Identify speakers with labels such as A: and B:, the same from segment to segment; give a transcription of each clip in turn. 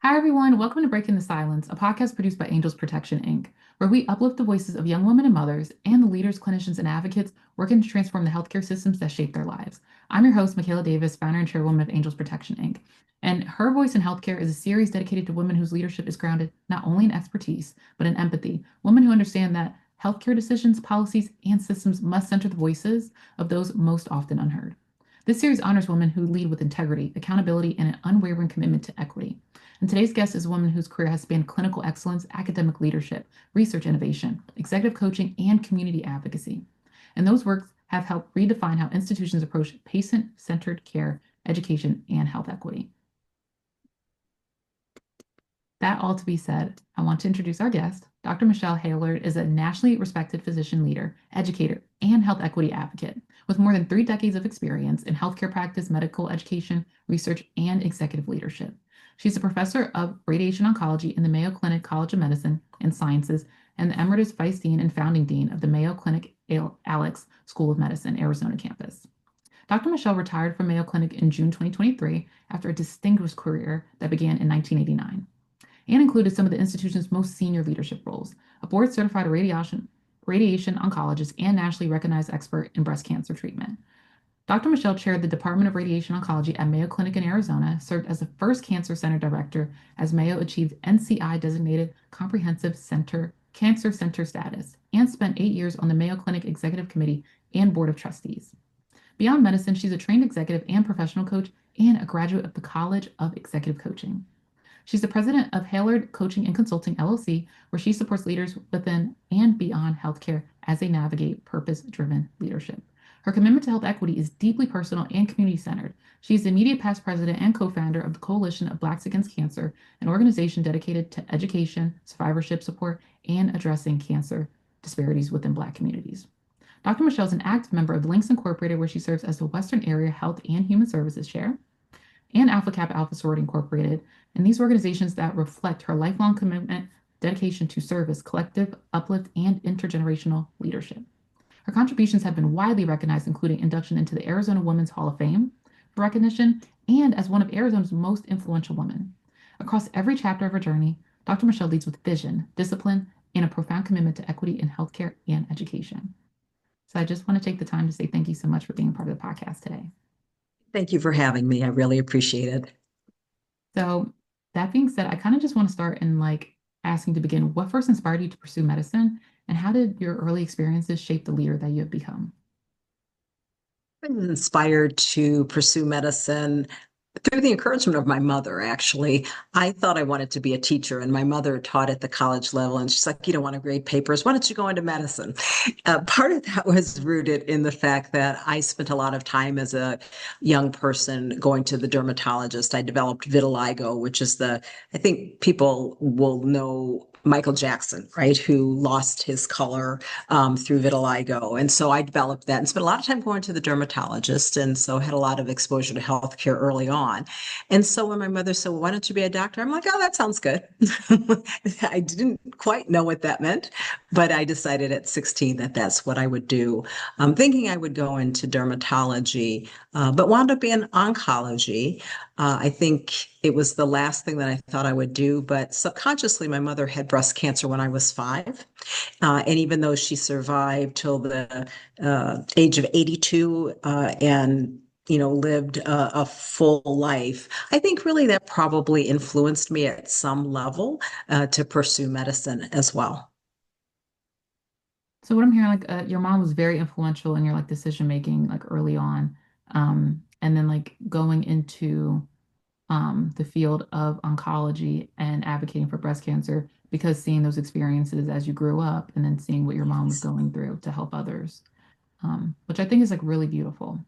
A: Hi, everyone. Welcome to Breaking the Silence, a podcast produced by Angels Protection, Inc., where we uplift the voices of young women and mothers and the leaders, clinicians, and advocates working to transform the healthcare systems that shape their lives. I'm your host, Michaela Davis, founder and chairwoman of Angels Protection, Inc. And Her Voice in Healthcare is a series dedicated to women whose leadership is grounded not only in expertise, but in empathy. Women who understand that healthcare decisions, policies, and systems must center the voices of those most often unheard. This series honors women who lead with integrity, accountability, and an unwavering commitment to equity. And today's guest is a woman whose career has spanned clinical excellence, academic leadership, research innovation, executive coaching, and community advocacy. And those works have helped redefine how institutions approach patient-centered care, education, and health equity. That all to be said, I want to introduce our guest. Dr. Michele Halyard is a nationally respected physician leader, educator, and health equity advocate with more than 3 decades of experience in healthcare practice, medical education, research, and executive leadership. She's a professor of radiation oncology in the Mayo Clinic College of Medicine and Sciences and the Emeritus Vice Dean and Founding Dean of the Mayo Clinic Alex School of Medicine, Arizona campus. Dr. Michele retired from Mayo Clinic in June 2023 after a distinguished career that began in 1989 and included some of the institution's most senior leadership roles, a board-certified radiation oncologist and nationally recognized expert in breast cancer treatment. Dr. Michele chaired the Department of Radiation Oncology at Mayo Clinic in Arizona, served as the first cancer center director as Mayo achieved NCI-designated comprehensive cancer center status, and spent 8 years on the Mayo Clinic Executive Committee and Board of Trustees. Beyond medicine, she's a trained executive and professional coach and a graduate of the College of Executive Coaching. She's the president of Halyard Coaching and Consulting, LLC, where she supports leaders within and beyond healthcare as they navigate purpose-driven leadership. Her commitment to health equity is deeply personal and community-centered. She is the immediate past president and co-founder of the Coalition of Blacks Against Cancer, an organization dedicated to education, survivorship support, and addressing cancer disparities within Black communities. Dr. Michele is an active member of the Links Incorporated, where she serves as the Western Area Health and Human Services Chair, and Alpha Kappa Alpha Sorority Incorporated, and these organizations that reflect her lifelong commitment, dedication to service, collective uplift, and intergenerational leadership. Her contributions have been widely recognized, including induction into the Arizona Women's Hall of Fame for recognition and as one of Arizona's most influential women. Across every chapter of her journey, Dr. Michele leads with vision, discipline, and a profound commitment to equity in healthcare and education. So I just want to take the time to say thank you so much for being part of the podcast today.
B: Thank you for having me. I really appreciate it.
A: So that being said, I kind of just want to start in asking to begin, what first inspired you to pursue medicine, and how did your early experiences shape the leader that you have become?
B: I was inspired to pursue medicine through the encouragement of my mother, actually. I thought I wanted to be a teacher, and my mother taught at the college level. And she's like, "You don't want to grade papers. Why don't you go into medicine?" Part of that was rooted in the fact that I spent a lot of time as a young person going to the dermatologist. I developed vitiligo, which is I think people will know Michael Jackson, right, who lost his color through vitiligo. And so I developed that and spent a lot of time going to the dermatologist. And so had a lot of exposure to healthcare early on. And so when my mother said, "Well, why don't you be a doctor?" I'm like, "Oh, that sounds good." I didn't quite know what that meant, but I decided at 16 that that's what I would do, thinking I would go into dermatology, but wound up in oncology. I think it was the last thing that I thought I would do, but subconsciously, my mother had breast cancer when I was 5. And even though she survived till the age of 82 and lived a full life, I think really that probably influenced me at some level to pursue medicine as well.
A: So what I'm hearing, your mom was very influential in your decision making early on, and then going into the field of oncology and advocating for breast cancer because seeing those experiences as you grew up and then seeing what your mom was going through to help others, which I think is really beautiful.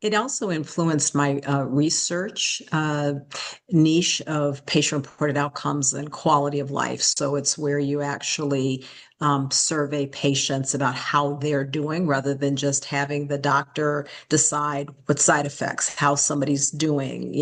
B: It also influenced my research niche of patient-reported outcomes and quality of life. So it's where you actually survey patients about how they're doing rather than just having the doctor decide what side effects, how somebody's doing,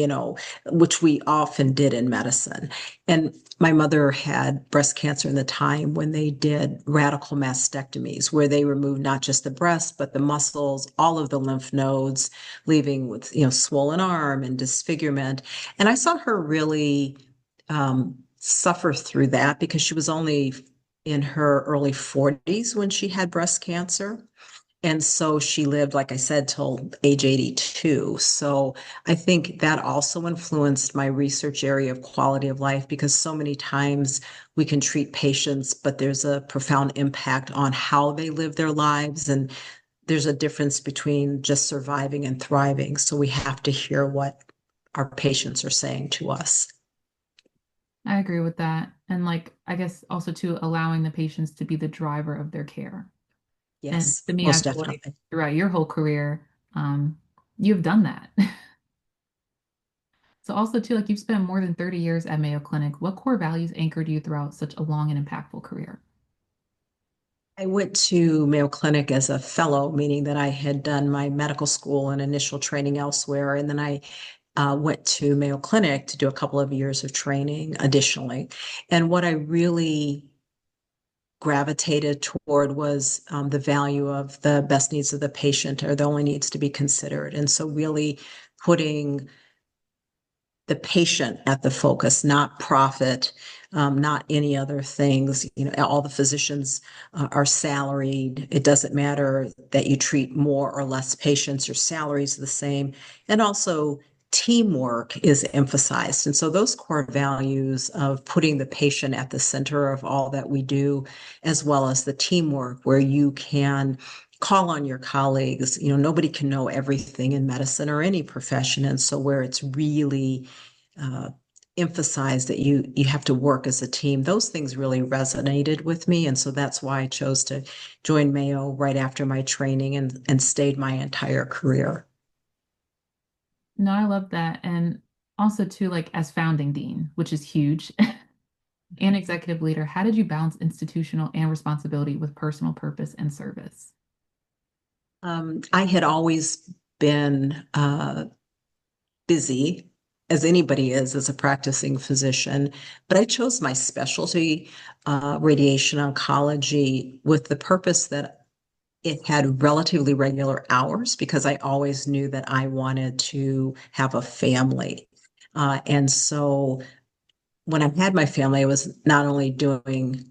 B: which we often did in medicine. And my mother had breast cancer in the time when they did radical mastectomies, where they removed not just the breast, but the muscles, all of the lymph nodes, leaving with, swollen arm and disfigurement. And I saw her really suffer through that because she was only in her early 40s when she had breast cancer. And so she lived, like I said, till age 82. So I think that also influenced my research area of quality of life because so many times we can treat patients, but there's a profound impact on how they live their lives. And there's a difference between just surviving and thriving. So we have to hear what our patients are saying to us.
A: I agree with that. And like, I guess also too, allowing the patients to be the driver of their care. And
B: Yes,
A: to me, I
B: most
A: feel like
B: definitely.
A: throughout your whole career, you've done that. So also too, like you've spent more than 30 years at Mayo Clinic. What core values anchored you throughout such a long and impactful career?
B: I went to Mayo Clinic as a fellow, meaning that I had done my medical school and initial training elsewhere. And then I went to Mayo Clinic to do a couple of years of training additionally. And what I really gravitated toward was the value of the best needs of the patient or the only needs to be considered. And so really putting the patient at the focus, not profit, not any other things. All the physicians are salaried. It doesn't matter that you treat more or less patients, your salary is the same. And also, teamwork is emphasized. And so, those core values of putting the patient at the center of all that we do, as well as the teamwork where you can call on your colleagues. Nobody can know everything in medicine or any profession. And so where it's really uh, emphasized that you have to work as a team, those things really resonated with me. And so that's why I chose to join Mayo right after my training and stayed my entire career.
A: No, I love that. And also too, like as founding dean, which is huge, and executive leader, how did you balance institutional and responsibility with personal purpose and service?
B: I had always been busy as anybody is as a practicing physician, but I chose my specialty, radiation oncology, with the purpose that it had relatively regular hours because I always knew that I wanted to have a family. And so when I had my family, I was not only doing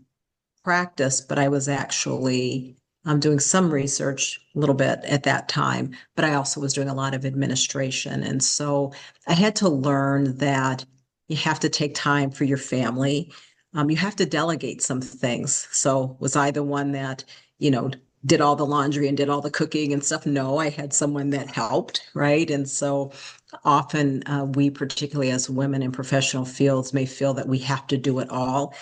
B: practice, but I was actually doing some research a little bit at that time, but I also was doing a lot of administration. And so I had to learn that you have to take time for your family. You have to delegate some things. So was I the one that, you know, did all the laundry and did all the cooking and stuff? No, I had someone that helped, right? And so often we, particularly as women in professional fields, may feel that we have to do it all,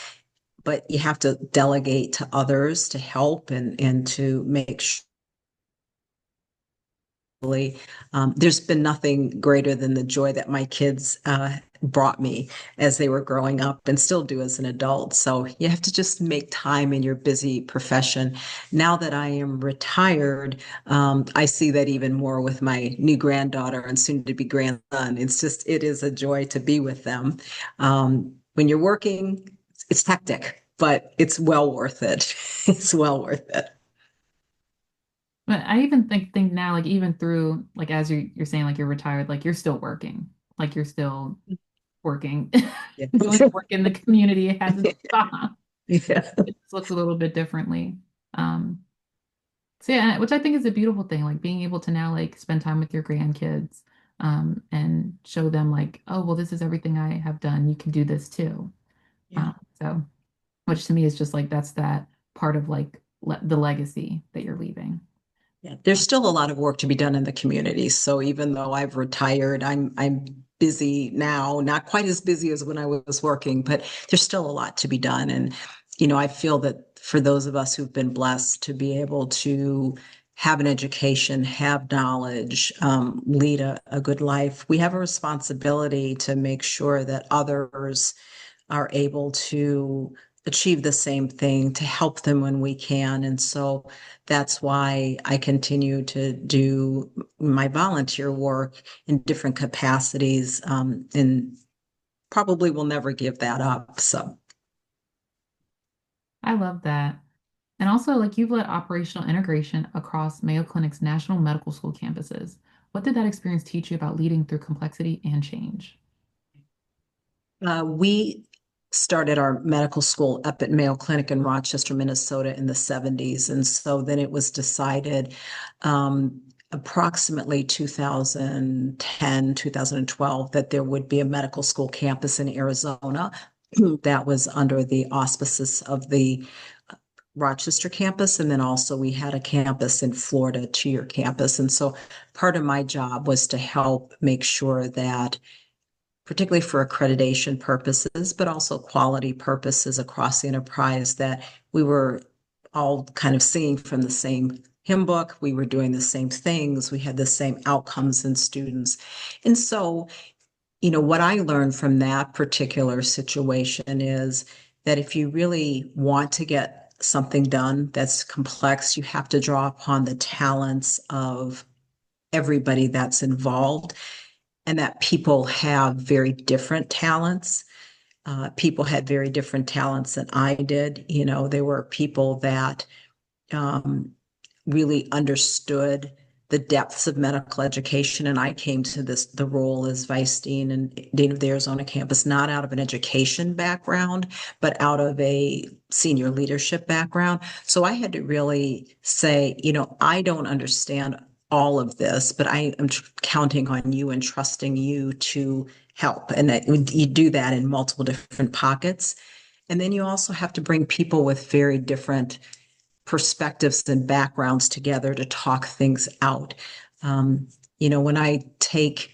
B: but you have to delegate to others to help and to make sure. There's been nothing greater than the joy that my kids brought me as they were growing up and still do as an adult. So you have to just make time in your busy profession. Now that I am retired, I see that even more with my new granddaughter and soon to be grandson. It is a joy to be with them. When you're working, it's hectic, but it's well worth it. It's well worth it.
A: But I even think now, like even through like as you're saying, like you're retired, like you're still working, like you're still working,
B: Yeah.
A: doing work in the community. It hasn't stopped.
B: Yeah.
A: It just looks a little bit differently. Um, so yeah, which I think is a beautiful thing, like being able to now like spend time with your grandkids, and show them like, oh, well, this is everything I have done. You can do this too.
B: Yeah.
A: So, which to me is just like that's that part of like the legacy that you're leaving.
B: Yeah, there's still a lot of work to be done in the community. So even though I've retired, I'm busy now, not quite as busy as when I was working, but there's still a lot to be done. And, I feel that for those of us who've been blessed to be able to have an education, have knowledge, lead a good life, we have a responsibility to make sure that others are able to achieve the same thing, to help them when we can. And so that's why I continue to do my volunteer work in different capacities, and probably will never give that up. So
A: I love that. And also, like you've led operational integration across Mayo Clinic's national medical school campuses. What did that experience teach you about leading through complexity and change?
B: we started our medical school up at Mayo Clinic in Rochester, Minnesota in the 70s. And so then it was decided approximately 2010, 2012 that there would be a medical school campus in Arizona that was under the auspices of the Rochester campus. And then also we had a campus in Florida, a 2-year campus. And so part of my job was to help make sure that, particularly for accreditation purposes, but also quality purposes across the enterprise, that we were all kind of singing from the same hymn book. We were doing the same things. We had the same outcomes in students. And so, what I learned from that particular situation is that if you really want to get something done that's complex, you have to draw upon the talents of everybody that's involved, and that people have very different talents. People had very different talents than I did. There were people that um, really understood the depths of medical education. And I came to the role as vice dean and dean of the Arizona campus, not out of an education background, but out of a senior leadership background. So I had to really say, I don't understand all of this, but I am counting on you and trusting you to help. And you do that in multiple different pockets. And then you also have to bring people with very different perspectives and backgrounds together to talk things out. When I take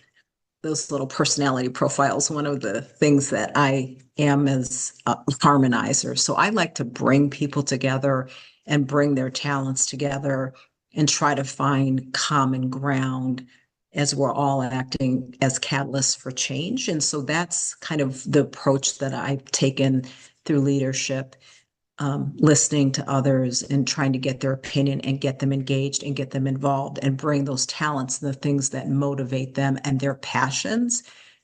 B: those little personality profiles, one of the things that I am is a harmonizer. So I like to bring people together and bring their talents together and try to find common ground as we're all acting as catalysts for change. And so that's kind of the approach that I've taken through leadership, listening to others and trying to get their opinion and get them engaged and get them involved and bring those talents and the things that motivate them and their passions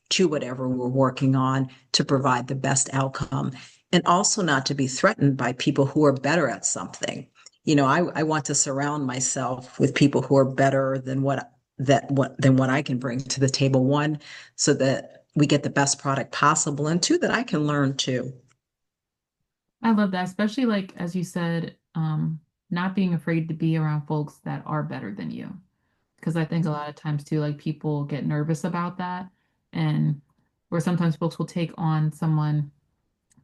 B: to whatever we're working on to provide the best outcome. And also not to be threatened by people who are better at something. I want to surround myself with people who are better than what I can bring to the table. One, so that we get the best product possible, and two, that I can learn too.
A: I love that, especially like as you said, not being afraid to be around folks that are better than you. Because I think a lot of times too, like people get nervous about that, and where sometimes folks will take on someone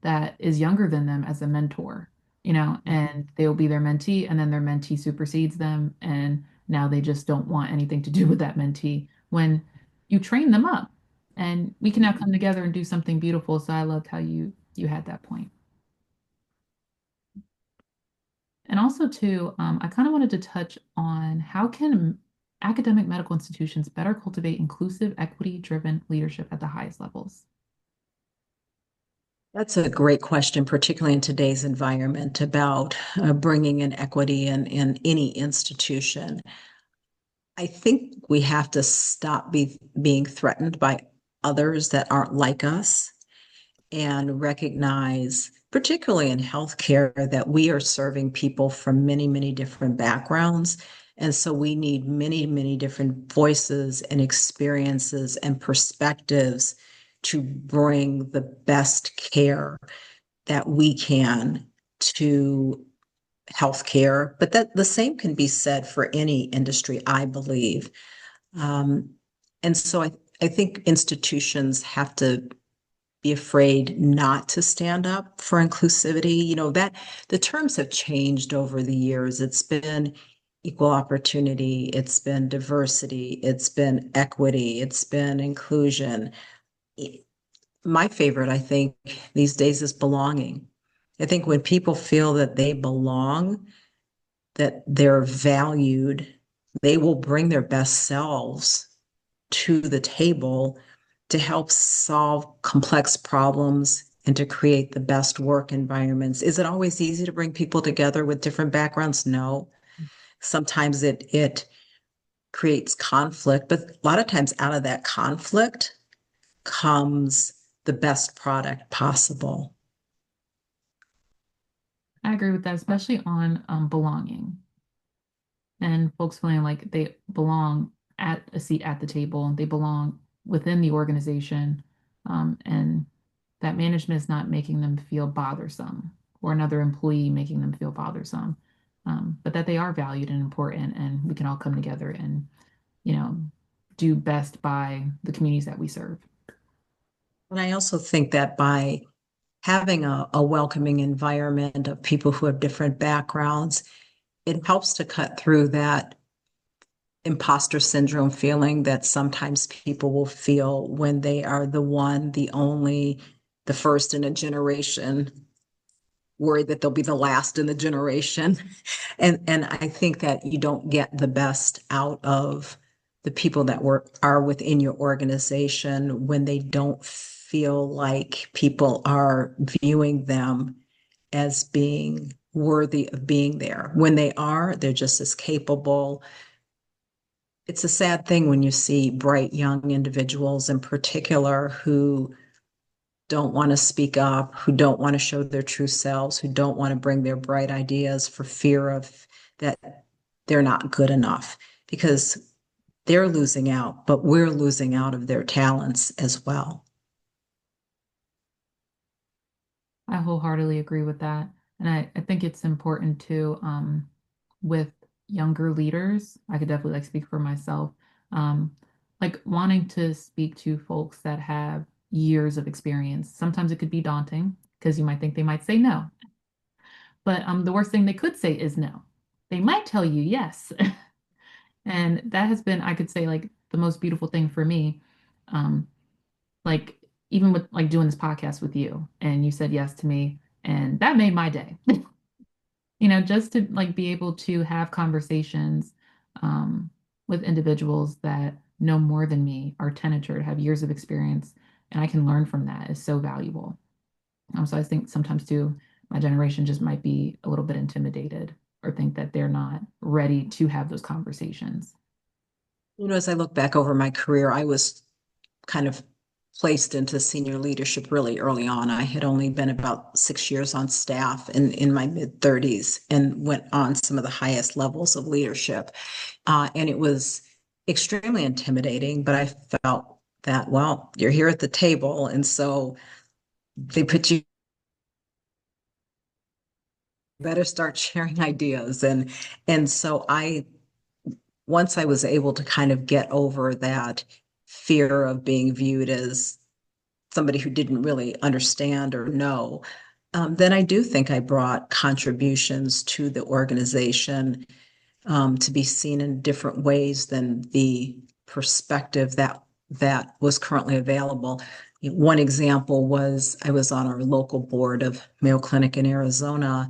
A: that is younger than them as a mentor, and they'll be their mentee, and then their mentee supersedes them, and now they just don't want anything to do with that mentee when you train them up, and we can now come together and do something beautiful. So I loved how you had that point. And also too, I kind of wanted to touch on how can academic medical institutions better cultivate inclusive, equity-driven leadership at the highest levels?
B: That's a great question, particularly in today's environment about bringing in equity in any institution. I think we have to stop being threatened by others that aren't like us and recognize, particularly in healthcare, that we are serving people from many, many different backgrounds. And so we need many, many different voices and experiences and perspectives to bring the best care that we can to healthcare. But that the same can be said for any industry, I believe. Um, and so I think institutions have to be afraid not to stand up for inclusivity. That the terms have changed over the years. It's been equal opportunity, it's been diversity, it's been equity, it's been inclusion. My favorite, I think, these days is belonging. I think when people feel that they belong, that they're valued, they will bring their best selves to the table to help solve complex problems and to create the best work environments. Is it always easy to bring people together with different backgrounds? No. Sometimes it creates conflict, but a lot of times out of that conflict comes the best product possible.
A: I agree with that, especially on belonging and folks feeling like they belong at a seat at the table, they belong within the organization, and that management is not making them feel bothersome or another employee making them feel bothersome, but that they are valued and important, and we can all come together and, you know, do best by the communities that we serve.
B: And I also think that by having a welcoming environment of people who have different backgrounds, it helps to cut through that imposter syndrome feeling that sometimes people will feel when they are the one, the only, the first in a generation, worried that they'll be the last in the generation. And I think that you don't get the best out of the people that are within your organization when they don't feel like people are viewing them as being worthy of being there. When they are, they're just as capable. It's a sad thing when you see bright young individuals in particular who don't want to speak up, who don't want to show their true selves, who don't want to bring their bright ideas for fear of that they're not good enough, because they're losing out, but we're losing out of their talents as well.
A: I wholeheartedly agree with that. And I think it's important to, with younger leaders, I could definitely like speak for myself, um, like wanting to speak to folks that have years of experience. Sometimes it could be daunting because you might think they might say no, but the worst thing they could say is no. They might tell you yes. And that has been, I could say, like the most beautiful thing for me. Um, like even with like doing this podcast with you, and you said yes to me, and that made my day. Just to like be able to have conversations um, with individuals that know more than me, are tenured, have years of experience, and I can learn from that is so valuable. So I think sometimes too, my generation just might be a little bit intimidated or think that they're not ready to have those conversations.
B: As I look back over my career, I was kind of placed into senior leadership really early on. I had only been about 6 years on staff in my mid 30s and went on some of the highest levels of leadership. And it was extremely intimidating, but I felt that, well, you're here at the table. And so they put you better start sharing ideas. And so once I was able to kind of get over that fear of being viewed as somebody who didn't really understand or know, then I do think I brought contributions to the organization, to be seen in different ways than the perspective that was currently available. One example was I was on our local board of Mayo Clinic in Arizona,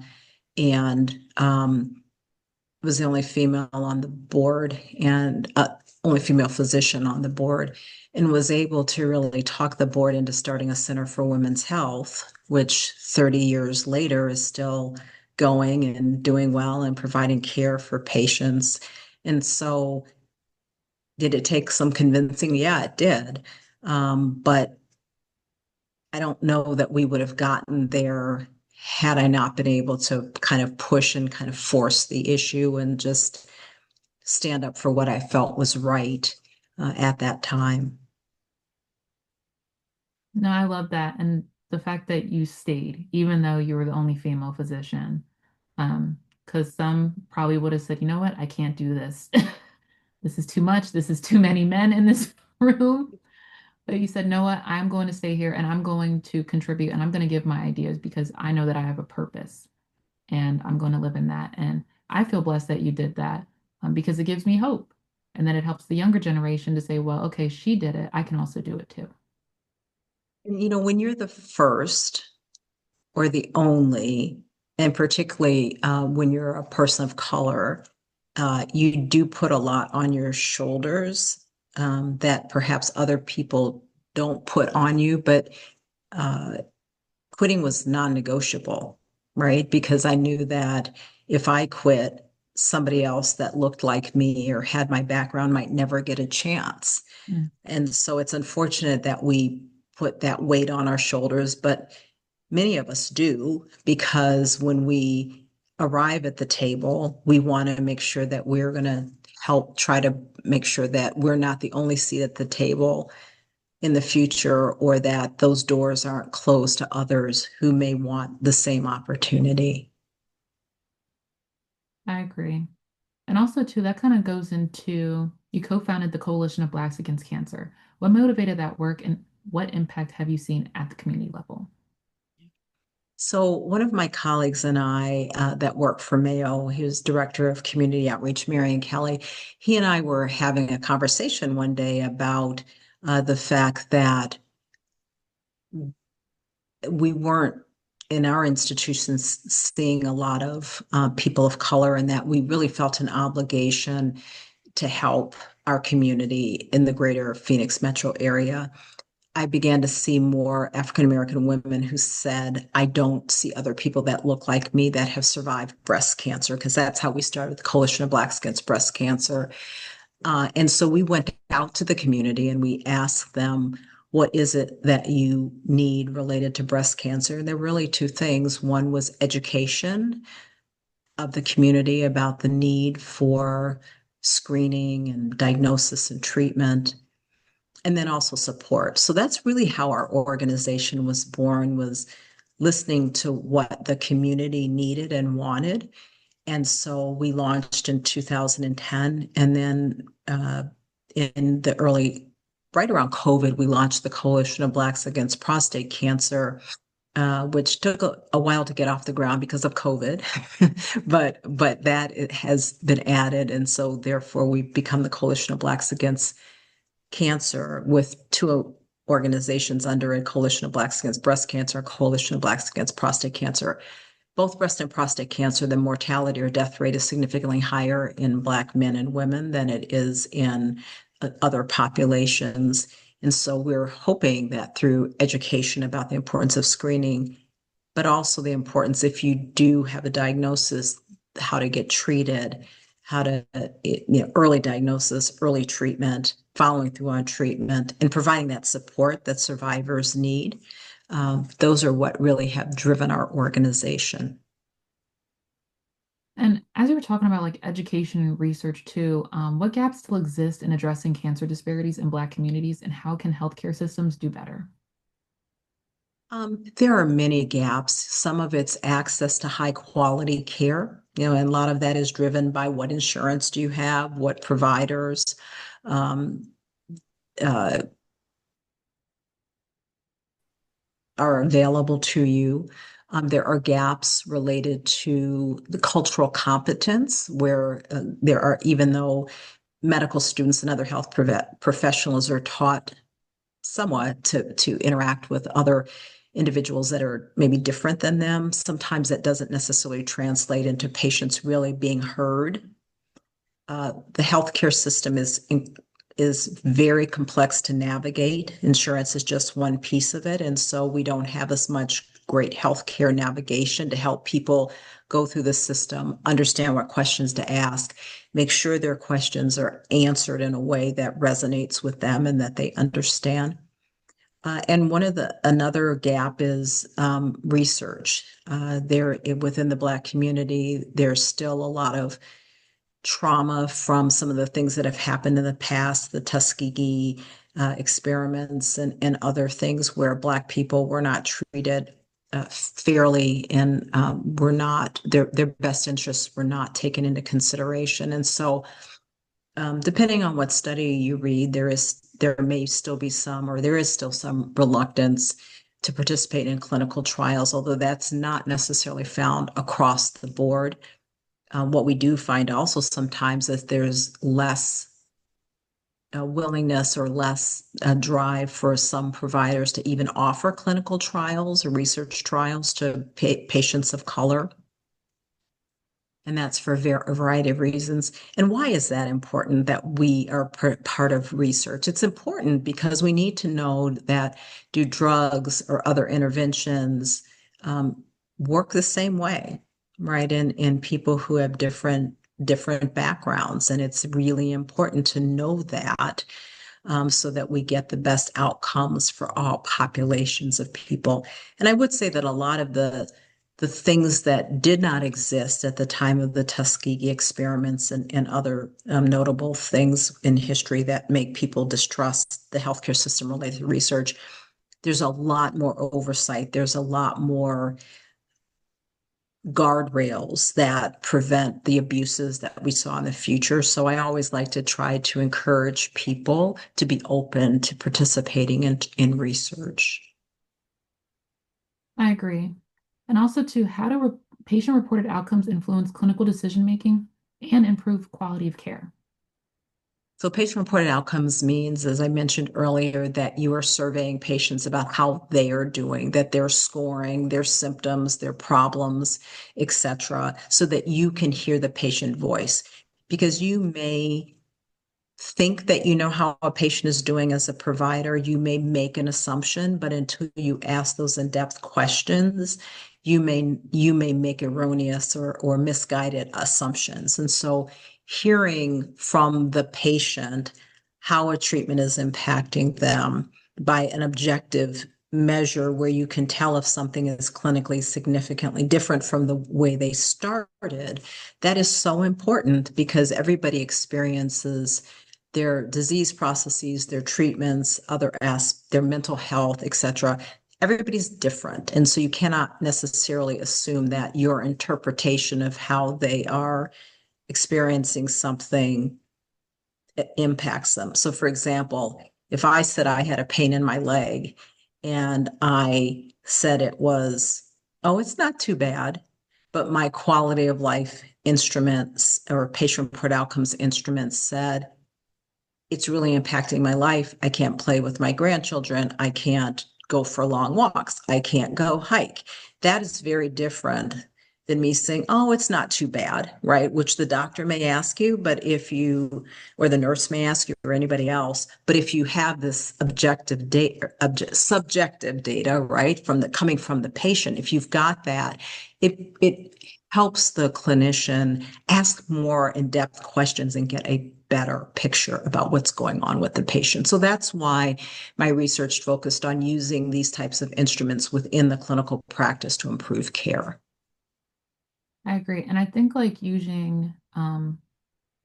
B: and was the only female on the board and only female physician on the board, and was able to really talk the board into starting a Center for Women's Health, which 30 years later is still going and doing well and providing care for patients. And so, did it take some convincing? Yeah, it did. But I don't know that we would have gotten there had I not been able to kind of push and kind of force the issue and just stand up for what I felt was right at that time.
A: No, I love that. And the fact that you stayed, even though you were the only female physician. Because some probably would have said, you know what, I can't do this. This is too much. This is too many men in this room. But you said, no, what, I'm going to stay here and I'm going to contribute and I'm going to give my ideas because I know that I have a purpose and I'm going to live in that. And I feel blessed that you did that, because it gives me hope. And then it helps the younger generation to say, well, okay, she did it. I can also do it too.
B: And, when you're the first or the only, and particularly when you're a person of color, you do put a lot on your shoulders, that perhaps other people don't put on you. But quitting was non-negotiable, right? Because I knew that if I quit, somebody else that looked like me or had my background might never get a chance.
A: Mm,
B: And so it's unfortunate that we put that weight on our shoulders, but many of us do, because when we arrive at the table, we want to make sure that we're going to help try to make sure that we're not the only seat at the table in the future, or that those doors aren't closed to others who may want the same opportunity.
A: I agree. And also, too, that kind of goes into you co-founded the Coalition of Blacks Against Cancer. What motivated that work and what impact have you seen at the community level?
B: So one of my colleagues and I that work for Mayo, he was director of community outreach, Marion Kelly. He and I were having a conversation one day about the fact that we weren't in our institutions seeing a lot of people of color, and that we really felt an obligation to help our community in the greater Phoenix metro area. I began to see more African American women who said, I don't see other people that look like me that have survived breast cancer, because that's how we started the Coalition of Blacks Against Breast Cancer. And so we went out to the community and we asked them, what is it that you need related to breast cancer? And there were really two things. One was education of the community about the need for screening and diagnosis and treatment, and then also support. So that's really how our organization was born, was listening to what the community needed and wanted. And so we launched in 2010. And then in the early, right around COVID, we launched the Coalition of Blacks Against Prostate Cancer, which took a while to get off the ground because of COVID, but that it has been added. And so therefore we've become the Coalition of Blacks Against Cancer, with two organizations under it: Coalition of Blacks Against Breast Cancer, Coalition of Blacks Against Prostate Cancer. Both breast and prostate cancer, the mortality or death rate is significantly higher in Black men and women than it is in other populations. And so we're hoping that through education about the importance of screening, but also the importance, if you do have a diagnosis, how to get treated, how to, early diagnosis, early treatment, following through on treatment, and providing that support that survivors need. Those are what really have driven our organization.
A: And as you were talking about like education and research too, what gaps still exist in addressing cancer disparities in Black communities, and how can healthcare systems do better?
B: There are many gaps. Some of it's access to high quality care, and a lot of that is driven by what insurance do you have, what providers um, uh, are available to you. There are gaps related to the cultural competence, where there are, even though medical students and other health professionals are taught somewhat to interact with other individuals that are maybe different than them, sometimes that doesn't necessarily translate into patients really being heard. The healthcare system is very complex to navigate. Insurance is just one piece of it, and so we don't have as much great healthcare navigation to help people go through the system, understand what questions to ask, make sure their questions are answered in a way that resonates with them and that they understand. And another gap is research. There within the Black community, there's still a lot of trauma from some of the things that have happened in the past, the Tuskegee experiments and other things where Black people were not treated fairly, and were not, their best interests were not taken into consideration. And so depending on what study you read, there may still be some, or there is still some reluctance to participate in clinical trials, although that's not necessarily found across the board. What we do find also sometimes is there's less willingness or less drive for some providers to even offer clinical trials or research trials to patients of color. And that's for a variety of reasons. And why is that important that we are part of research? It's important because we need to know that do drugs or other interventions work the same way, right? In people who have different backgrounds. And it's really important to know that so that we get the best outcomes for all populations of people. And I would say that a lot of the things that did not exist at the time of the Tuskegee experiments and other notable things in history that make people distrust the healthcare system related to research, there's a lot more oversight. There's a lot more guardrails that prevent the abuses that we saw in the future. So I always like to try to encourage people to be open to participating in research.
A: I agree. And also, too, how do patient-reported outcomes influence clinical decision-making and improve quality of care?
B: So patient-reported outcomes means, as I mentioned earlier, that you are surveying patients about how they are doing, that they're scoring their symptoms, their problems, etc., so that you can hear the patient voice. Because you may think that you know how a patient is doing as a provider, you may make an assumption, but until you ask those in-depth questions, you may make erroneous or misguided assumptions. And so hearing from the patient how a treatment is impacting them by an objective measure where you can tell if something is clinically significantly different from the way they started, that is so important because everybody experiences their disease processes, their treatments, their mental health, etc. Everybody's different. And so you cannot necessarily assume that your interpretation of how they are experiencing something impacts them. So, for example, if I said I had a pain in my leg and I said it was, oh, it's not too bad, but my quality of life instruments or patient reported outcomes instruments said, it's really impacting my life. I can't play with my grandchildren. I can't go for long walks. I can't go hike. That is very different than me saying, oh, it's not too bad, right? Which the doctor may ask you, but if you, or the nurse may ask you, or anybody else, but if you have this objective data, subjective data, right, coming from the patient, if you've got that, it helps the clinician ask more in-depth questions and get a better picture about what's going on with the patient. So that's why my research focused on using these types of instruments within the clinical practice to improve care.
A: I agree. And I think like using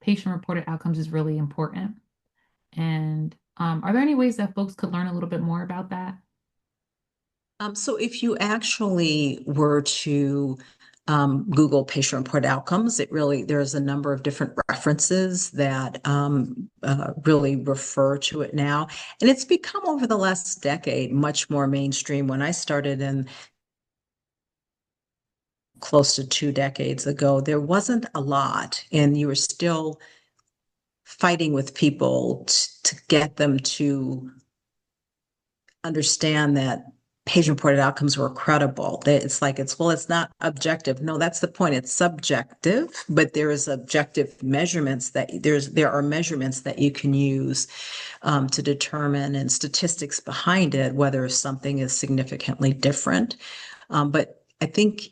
A: patient-reported outcomes is really important. And are there any ways that folks could learn a little bit more about that?
B: So if you actually were to Google patient-reported outcomes, there's a number of different references that really refer to it now. And it's become over the last decade much more mainstream. When I started in close to 2 decades ago, there wasn't a lot, and you were still fighting with people to get them to understand that patient-reported outcomes were credible. It's like it's not objective. No, that's the point. It's subjective, but there is objective measurements there are measurements that you can use to determine and statistics behind it whether something is significantly different. But I think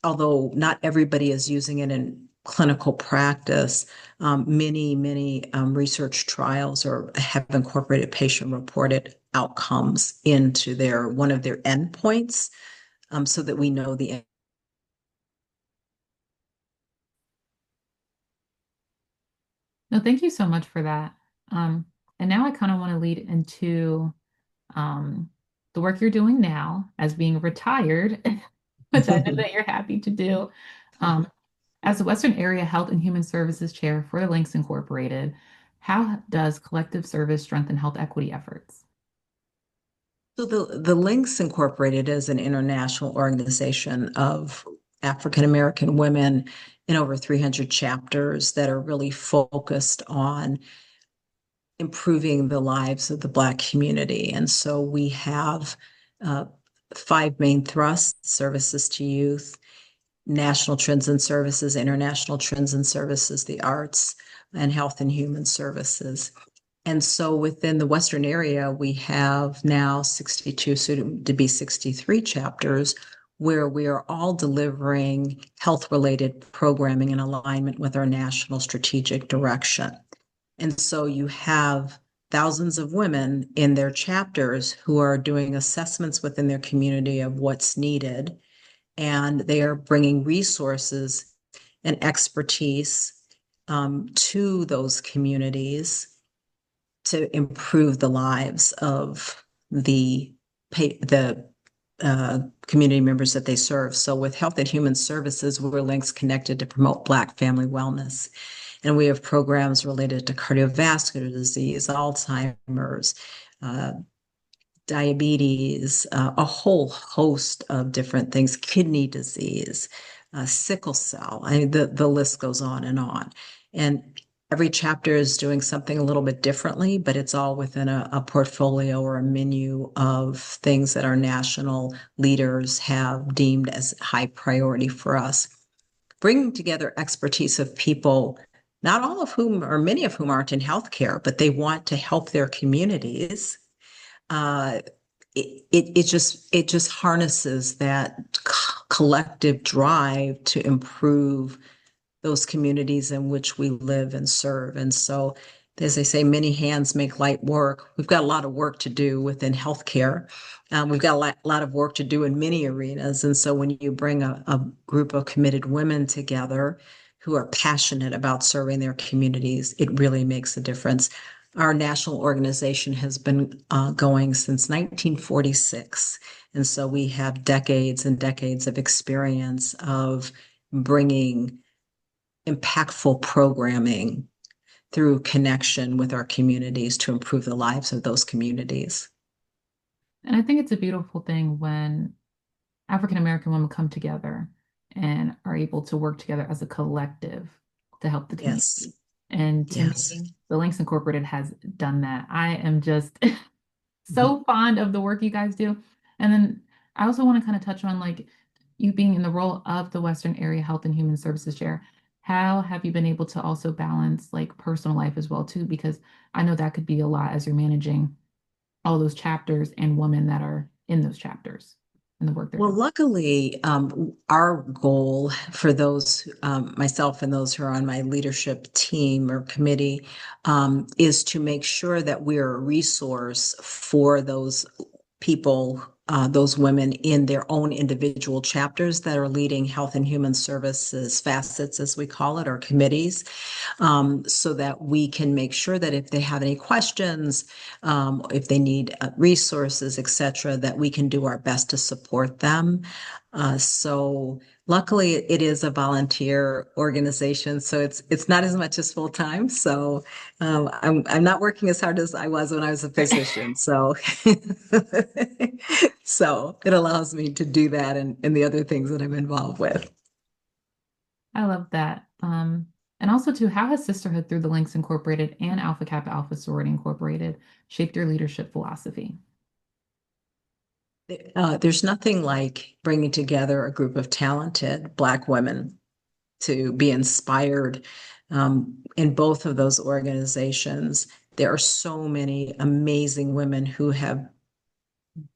B: although not everybody is using it in clinical practice, many research trials have incorporated patient-reported outcomes into one of their endpoints, so that we know the.
A: No, thank you so much for that. And now I kind of want to lead into um, the work you're doing now as being retired, which I know that you're happy to do. Um, as the Western Area Health and Human Services Chair for the Links Incorporated, how does collective service strengthen health equity efforts?
B: So the Links Incorporated is an international organization of African American women in over 300 chapters that are really focused on improving the lives of the Black community. And so we have uh, five main thrusts: services to youth, national trends and services, international trends and services, the arts, and health and human services. And so within the Western area, we have now 62, soon to be 63 chapters where we are all delivering health-related programming in alignment with our national strategic direction. And so you have thousands of women in their chapters who are doing assessments within their community of what's needed, and they are bringing resources and expertise to those communities to improve the lives of the community members that they serve. So with Health and Human Services, we're links connected to promote Black family wellness. And we have programs related to cardiovascular disease, Alzheimer's, diabetes, a whole host of different things, kidney disease, sickle cell. I mean, the list goes on and on. And every chapter is doing something a little bit differently, but it's all within a portfolio or a menu of things that our national leaders have deemed as high priority for us. Bringing together expertise of people, not all of whom or many of whom aren't in healthcare, but they want to help their communities. Uh, it just harnesses that collective drive to improve those communities in which we live and serve. And so, as they say, many hands make light work. We've got a lot of work to do within healthcare. We've got a lot of work to do in many arenas. And so when you bring a group of committed women together who are passionate about serving their communities, it really makes a difference. Our national organization has been going since 1946. And so we have decades and decades of experience of bringing impactful programming through connection with our communities to improve the lives of those communities.
A: And I think it's a beautiful thing when African American women come together and are able to work together as a collective to help the
B: Yes.
A: community. And to
B: Yes.
A: me, the Links Incorporated has done that. I am just
B: Mhm.
A: so fond of the work you guys do. And then I also want to kind of touch on like you being in the role of the Western Area Health and Human Services Chair. How have you been able to also balance like personal life as well too? Because I know that could be a lot as you're managing all those chapters and women that are in those chapters and the work they're
B: Well,
A: doing.
B: luckily, our goal for those, myself and those who are on my leadership team or committee, is to make sure that we're a resource for those people, those women in their own individual chapters that are leading health and human services facets, as we call it, or committees, so that we can make sure that if they have any questions, if they need resources, et cetera, that we can do our best to support them. So luckily it is a volunteer organization, so it's not as much as full time. So I'm not working as hard as I was when I was a physician. So so it allows me to do that and the other things that I'm involved with.
A: I love that. And also too, how has Sisterhood through the Links Incorporated and Alpha Kappa Alpha Sorority Incorporated shaped your leadership philosophy?
B: There's nothing like bringing together a group of talented Black women to be inspired in both of those organizations. There are so many amazing women who have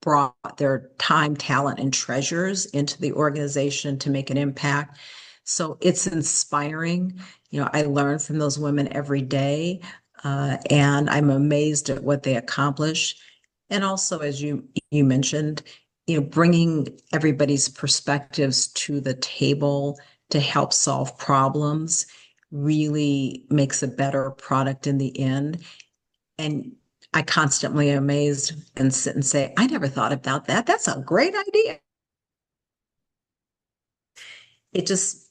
B: brought their time, talent, and treasures into the organization to make an impact. So it's inspiring. You know, I learn from those women every day, and I'm amazed at what they accomplish. And also, as you mentioned, you know, bringing everybody's perspectives to the table to help solve problems really makes a better product in the end. And I constantly am amazed and sit and say, I never thought about that. That's a great idea. It just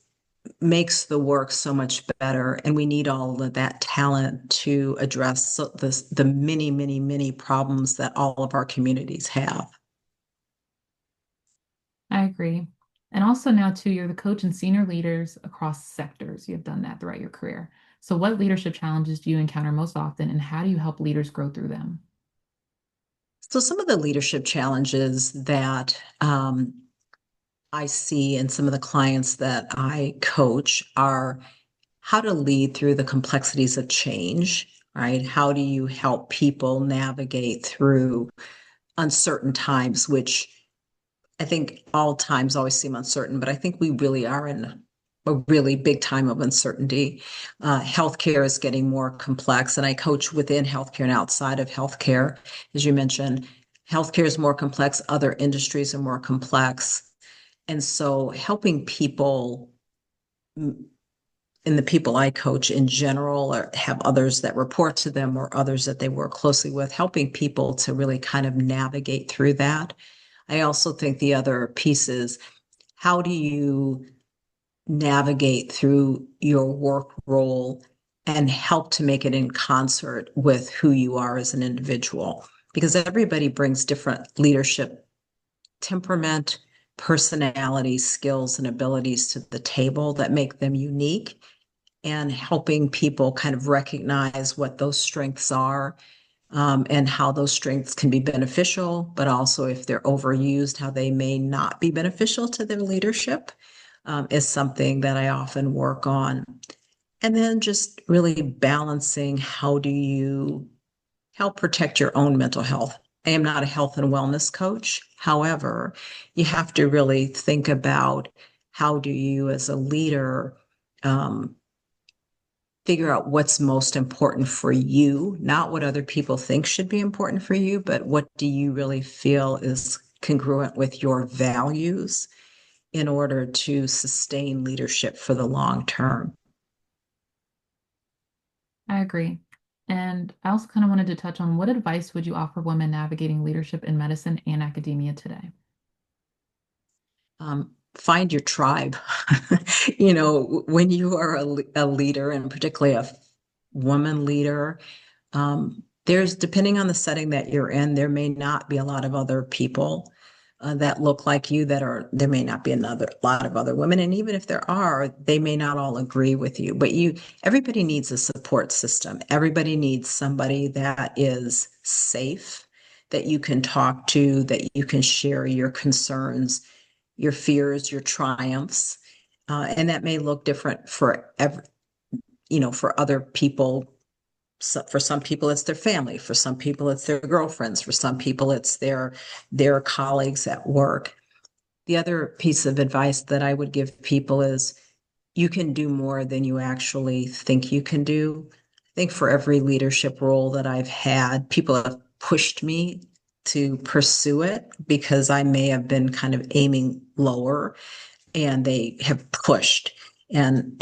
B: makes the work so much better. And we need all of that talent to address the many, many, many problems that all of our communities have.
A: I agree. And also now too, you're the coach and senior leaders across sectors. You've done that throughout your career. So what leadership challenges do you encounter most often and how do you help leaders grow through them?
B: So some of the leadership challenges that I see in some of the clients that I coach are how to lead through the complexities of change, right? How do you help people navigate through uncertain times, which I think all times always seem uncertain, but I think we really are in a really big time of uncertainty. Healthcare is getting more complex, and I coach within healthcare and outside of healthcare. As you mentioned, healthcare is more complex, other industries are more complex. And so helping people and the people I coach in general or have others that report to them or others that they work closely with, helping people to really kind of navigate through that. I also think the other piece is how do you navigate through your work role and help to make it in concert with who you are as an individual? Because everybody brings different leadership temperament, personality, skills, and abilities to the table that make them unique, and helping people kind of recognize what those strengths are, and how those strengths can be beneficial, but also if they're overused, how they may not be beneficial to their leadership, is something that I often work on. And then just really balancing how do you help protect your own mental health. I am not a health and wellness coach. However, you have to really think about how do you, as a leader, um, figure out what's most important for you, not what other people think should be important for you, but what do you really feel is congruent with your values in order to sustain leadership for the long term.
A: I agree. And I also kind of wanted to touch on what advice would you offer women navigating leadership in medicine and academia today?
B: Find your tribe. You know, when you are a leader, and particularly a woman leader, there's, depending on the setting that you're in, there may not be a lot of other people that look like you, that are, there may not be another lot of other women. And even if there are, they may not all agree with you, but everybody needs a support system. Everybody needs somebody that is safe, that you can talk to, that you can share your concerns, your fears, your triumphs. And that may look different for for other people. So for some people, it's their family. For some people, it's their girlfriends. For some people, it's their colleagues at work. The other piece of advice that I would give people is you can do more than you actually think you can do. I think for every leadership role that I've had, people have pushed me to pursue it because I may have been kind of aiming lower, and they have pushed. And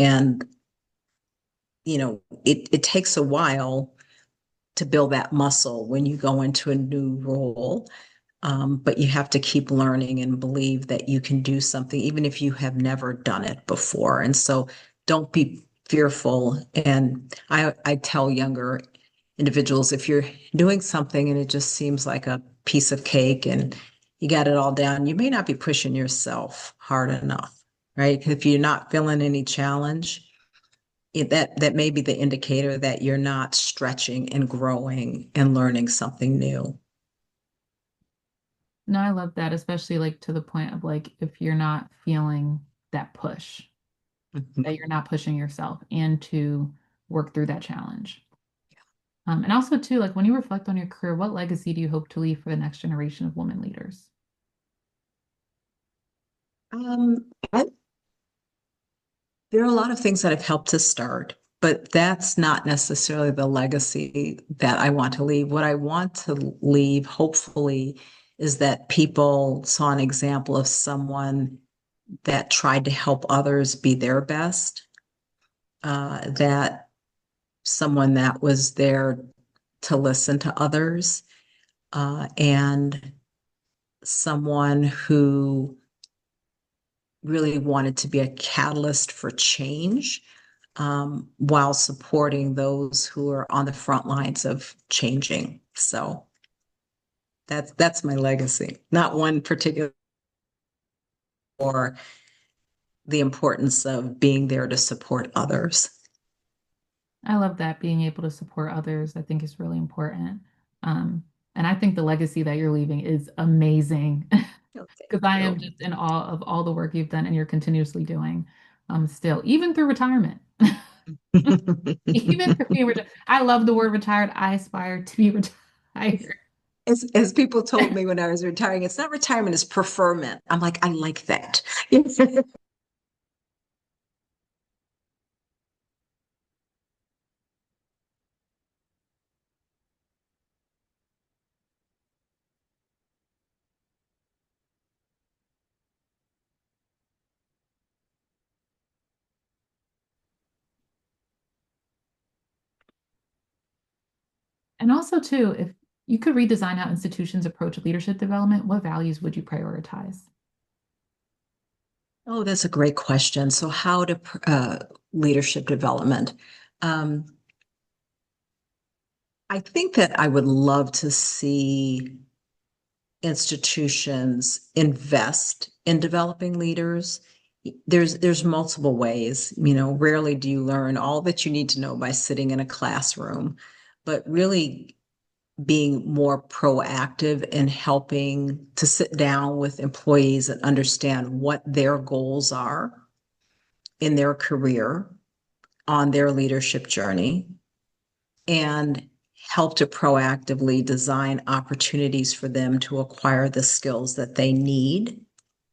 B: it takes a while to build that muscle when you go into a new role. But you have to keep learning and believe that you can do something, even if you have never done it before. And so don't be fearful. And I tell younger individuals, if you're doing something and it just seems like a piece of cake and you got it all down, you may not be pushing yourself hard enough, right? If you're not feeling any challenge, that may be the indicator that you're not stretching and growing and learning something new.
A: No, I love that, especially like to the point of like if you're not feeling that push, that you're not pushing yourself and to work through that challenge. And also too, like when you reflect on your career, what legacy do you hope to leave for the next generation of women leaders?
B: Um, I, there are a lot of things that have helped to start, but that's not necessarily the legacy that I want to leave. What I want to leave, hopefully, is that people saw an example of someone that tried to help others be their best, that someone that was there to listen to others, and someone who really wanted to be a catalyst for change, while supporting those who are on the front lines of changing. So that's my legacy. Not one particular, or the importance of being there to support others.
A: I love that being able to support others, I think is really important. Um, And I think the legacy that you're leaving is amazing
B: Oh, thank
A: because I am
B: you.
A: just in awe of all the work you've done and you're continuously doing still, even through retirement. Even through being retired. I love the word retired. I aspire to be retired.
B: As people told me when I was retiring, it's not retirement, it's preferment. I'm like, I like that.
A: And also, too, if you could redesign how institutions approach leadership development, what values would you prioritize?
B: Oh, that's a great question. So, how to leadership development? Um, I think that I would love to see institutions invest in developing leaders. There's multiple ways. Rarely do you learn all that you need to know by sitting in a classroom, but really being more proactive in helping to sit down with employees and understand what their goals are in their career on their leadership journey and help to proactively design opportunities for them to acquire the skills that they need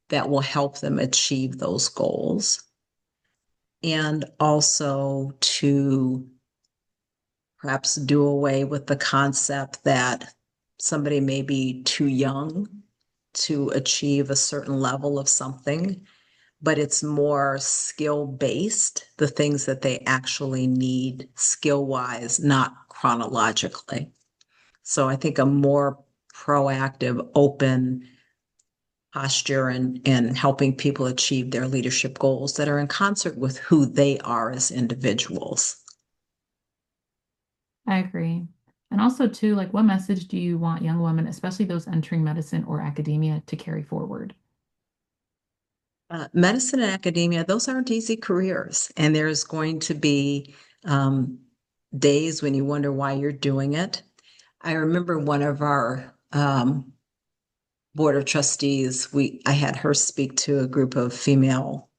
B: that will help them achieve those goals. And also to perhaps do away with the concept that somebody may be too young to achieve a certain level of something, but it's more skill based, the things that they actually need skill wise, not chronologically. So I think a more proactive, open posture and helping people achieve their leadership goals that are in concert with who they are as individuals.
A: I agree. And also, too, like what message do you want young women, especially those entering medicine or academia, to carry forward?
B: Medicine and academia, those aren't easy careers. And there's going to be days when you wonder why you're doing it. I remember one of our board of trustees, I had her speak to a group of female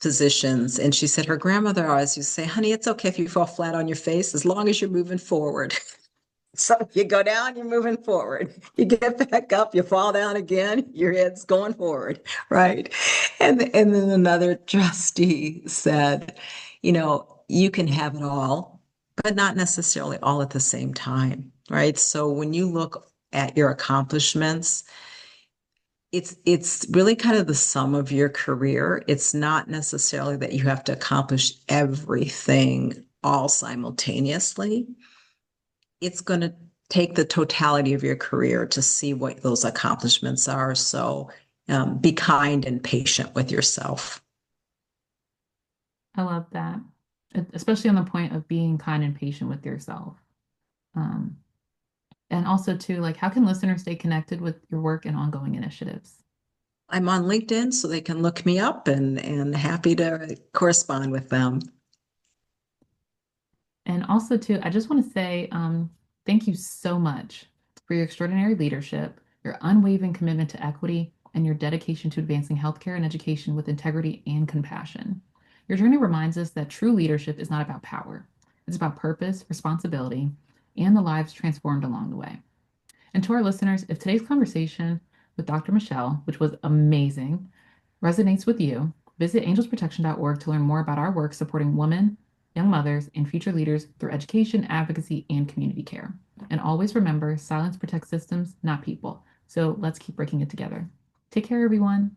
B: physicians, and she said her grandmother always used to say, honey, it's okay if you fall flat on your face as long as you're moving forward. So you go down, you're moving forward. You get back up, you fall down again, your head's going forward, right? And then another trustee said, you can have it all, but not necessarily all at the same time, right? So when you look at your accomplishments, it's really kind of the sum of your career. It's not necessarily that you have to accomplish everything all simultaneously. It's going to take the totality of your career to see what those accomplishments are. So be kind and patient with yourself.
A: I love that, especially on the point of being kind and patient with yourself. Um, and also, too, like how can listeners stay connected with your work and ongoing initiatives?
B: I'm on LinkedIn, so they can look me up and happy to correspond with them.
A: And also, too, I just want to say thank you so much for your extraordinary leadership, your unwavering commitment to equity, and your dedication to advancing healthcare and education with integrity and compassion. Your journey reminds us that true leadership is not about power, it's about purpose, responsibility, and the lives transformed along the way. And to our listeners, if today's conversation with Dr. Michele, which was amazing, resonates with you, visit angelsprotection.org to learn more about our work supporting women, young mothers, and future leaders through education, advocacy, and community care. And always remember, silence protects systems, not people. So let's keep breaking it together. Take care, everyone.